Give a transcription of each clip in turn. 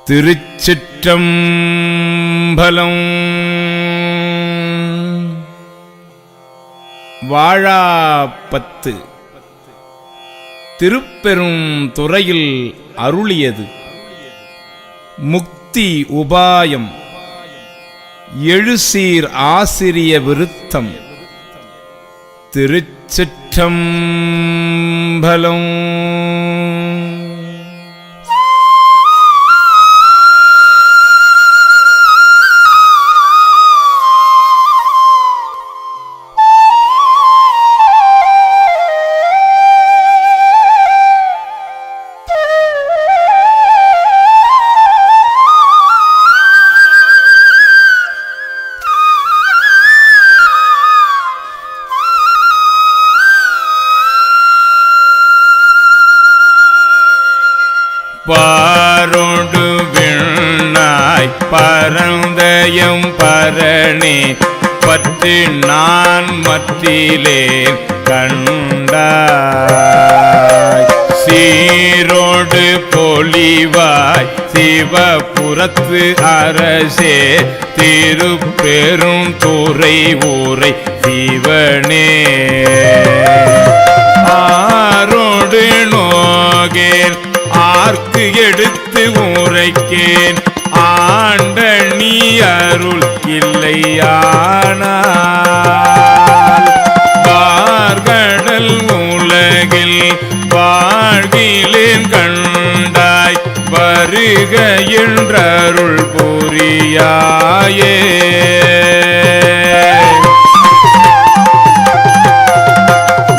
திருச்சிற்றம்பலம். வாழாப்பத்து திருப்பெரும் துறையில் அருளியது முக்தி உபாயம். எழுசீர் ஆசிரிய விருத்தம். திருச்சிற்றம்பலம். பாரொடு விண்ணாய் பரந்தயம் பரணே பற்றி நான் மற்றிலே கண்டாய். சீரோடு பொலிவாய் சிவபுரத்து அரசே திருப்பெரும் துறை ஊரை சிவனே. ஆரோடு நோகேன் ஆர்க்கு எடுத்து உரைக்கேன் ஆண்ட நீ அருள் இல்லையானால். பார்கடல் உலகில் வாழ்கிலேன் கண்டாய் வருக என்றருள் புரியாயே.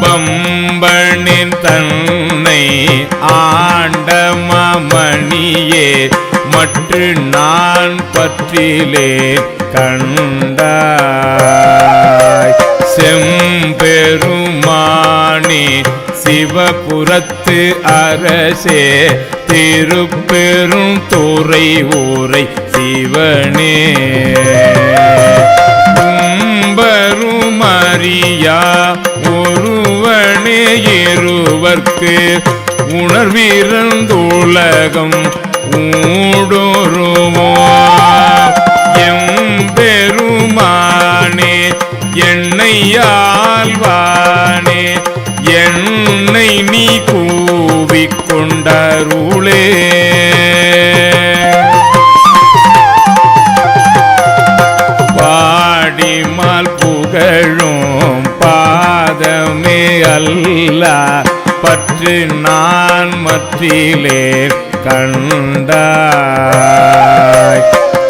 பம்பனின் தன்னை ஆண்டமணியே மற்று நான் பற்றிலே கண்டாய். செம்பெருமானே சிவபுரத்து அரசே திருப்பெரும் துறை ஊரை சிவனே. உம்பருமறியா ஒருவனே இருவர்க்கு உணர்விறந்துலகம் ஊடொருமோ. எம்பெருமானே என்னை ஆழ்வானே என்னை நீ கூவிக்கொண்டருளே. பாடிமால் புகழும் பாதமே அல்லா பற்று நான் மற்றிலே கண்டாய்.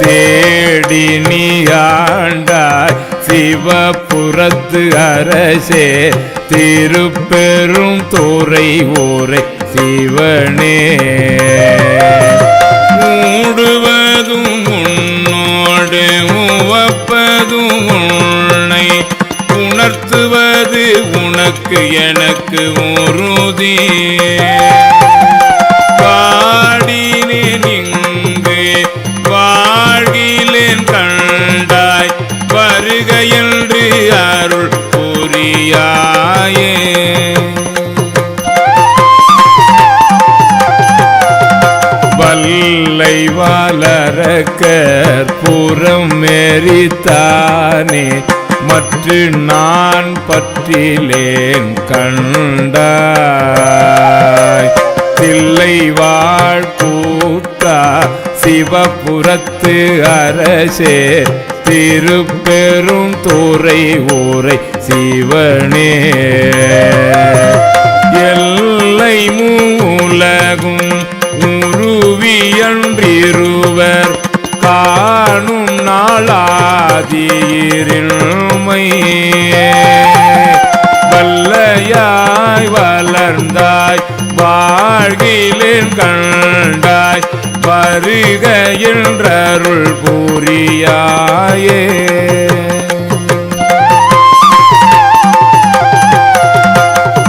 தேடி நீ ஆண்டாய் சிவபுரத்து அரசே திருப்பெரும் துறை ஊரை சிவனே. மூடுவதும் உன்னோடு உவப்பதும் உன்னை உணர்த்துவது உனக்கு எனக்கு உறுதி. பாடினேன் இங்கு வாழ்கிலேன் கண்டாய் வருக என்று அருள் புரியாயே. வல்லை வளரக்கர் புறம் மெரித்தானே மற்று நான் பற்றிலேன் கண்டாய். தில்லை வாழ்கூத்தா சிவபுரத்து அரசே திருப்பெரும் துறை ஊரை சிவனே. எல்லை மூலகும் உருவியன்றிருவர் காணும் நாளாதீரின்மை. வல்லையாய் வளர்ந்தாய் வாழ்கிலேன் கண்டாய் வருக என்றருள் புரியாயே.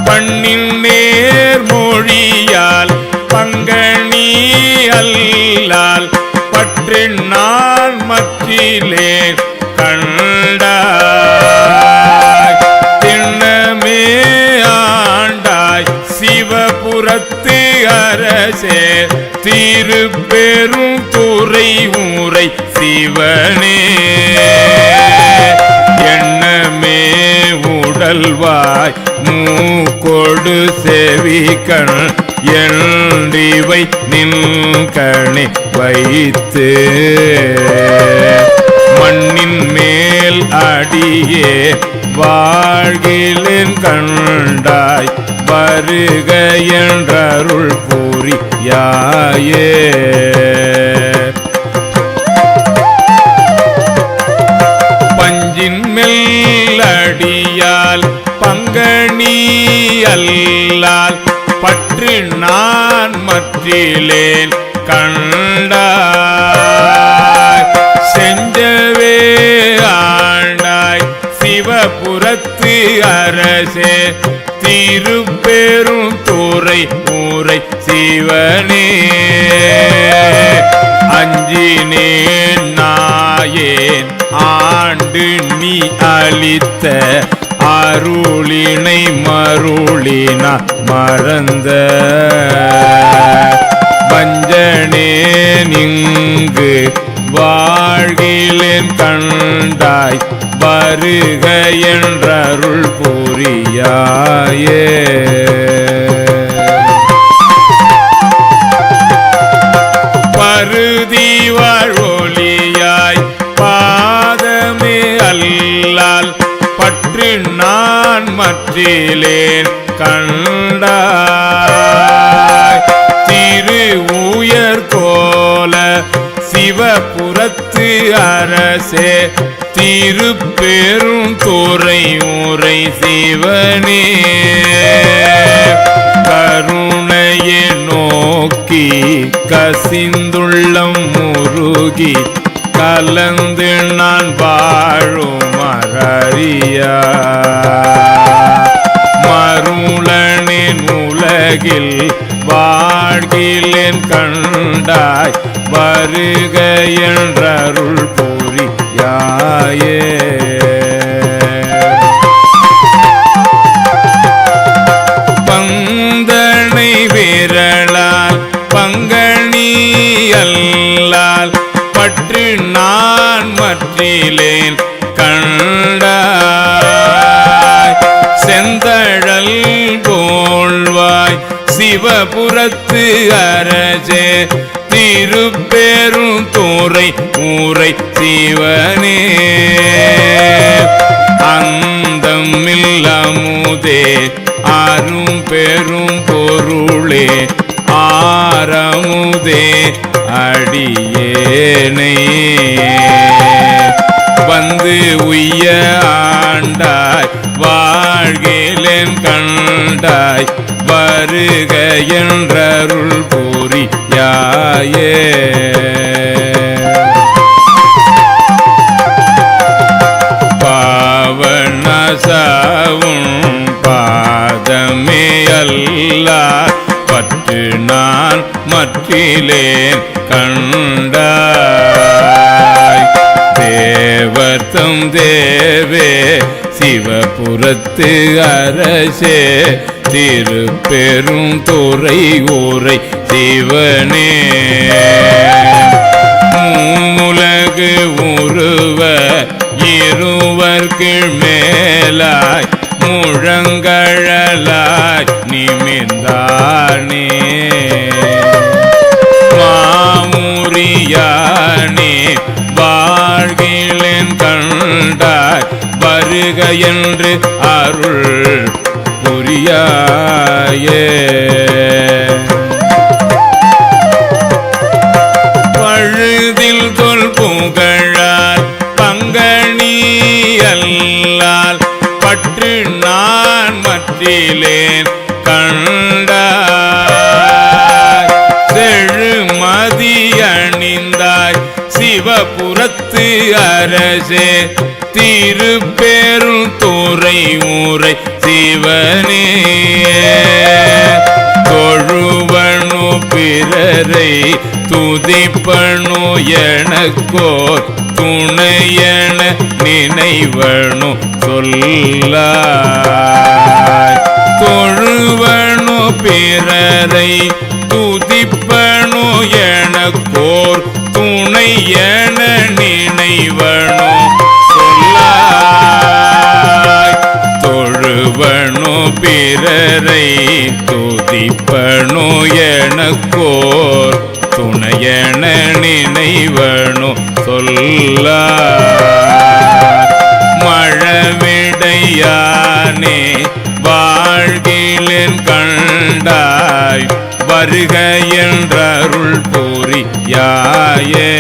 பண்ணின் நேர் மொழியால் பங்கனி அல்லால் பற்று நான் மற்றிலே கண்டாய். திண்ணமே ஆண்டாய் சிவபுரத்து அரசே திருப்பெரும் துறை ஊரை சிவனே எண்ணமே உடல்வாய் மூக்கொடு செவிக்கண் என்றிவை நின்கணி வைத்து மண்ணின் மேல் அடியே வாழ்கிலேன் கண்டாய் வருக என்றருள் புரியாயே பஞ்சின் மெல்லடியால் பங்கனி அல்லால் பற்று நான் மற்றிலேன் கண்டாய் செஞ்சவே ஆண்டாய் சிவபுரத்து அரசே திருப்பெரும் துறை ஊரை சிவனே அஞ்சினேன் நாயேன் ஆண்டு நீ அளித்த அருளினை மருளினா மறந்த வஞ்சனே இங்கு வாழ்கிலேன் கண்டாய் வருக என்றருள் புரியாயே பருதி வாழ்வொலியாய் பாதமே அல்லால் பற்று நான் மற்றிலேன் கண்டாய் திரு உயர் கோல சிவபுரத்து அரசே திருப்பெரும் துறை ஊரை சிவனே கருணையை நோக்கி கசிந்துள்ளம் முருகி கலந்து நான் வாழும் மறியா மருளனின் உலகில் வாழ்கிலேன் கண்டாய் வருக என்றருள் புரியாயே பந்தனை விரலால் பங்கனி அல்லால் பற்று நான் மற்றிலேன் கண்டாய் செந்தழல் போல்வாய் சிவபுரத்து அரசே திருப்பெரும் துறை ஊரை சிவனே அந்தமில்லமுதே அரும் பெரும் பொருளே ஆரமுதே அடியேனை வந்து உய்ய ஆண்டாய் வாழ்கிலேன் கண்டாய் வருக என்றருள் புரியாயே பாவனசாவும் பாதமே அல்லால் பற்று நான் மற்றிலேன் கண்டாய் தேவர்த்தம் தேவே சிவபுரத்து அரசே திருப்பெரும் துறை ஊரை சிவனே மூலகு உருவ இருவர்க்கு மேலாய் முழங்கழலாய் நிமிர்ந்தானே மாமுரியானே வாழ்கிலேன் கண்டாய் வருக என்று அருள் புரியாயே பழுதில் தொல் புகழால் பங்கனி அல்லால் பற்று நான் மற்றிலேன் கண்டாய் செழுமதி அணிந்தாய் சிவபுரத்து அரசே திருப்பெரும் துறை ஊரை சிவனே தொழுவனு பிறரை துதிப்பனு எனக்கோர் துணையன நினைவனு சொல்லாய் தொழுவனு பிறரை துதிப்பனு எனக்கோர் துணை என நினைவனோ சொல்லாய். தொழுவனோ பிறரை துதிப்பனோ எனக்கோர் துணையென நினைவனோ சொல்லாய். மழவிடையானே வாழ்கிலேன் கண்டாய் வருக என்றருள் புரியாயே.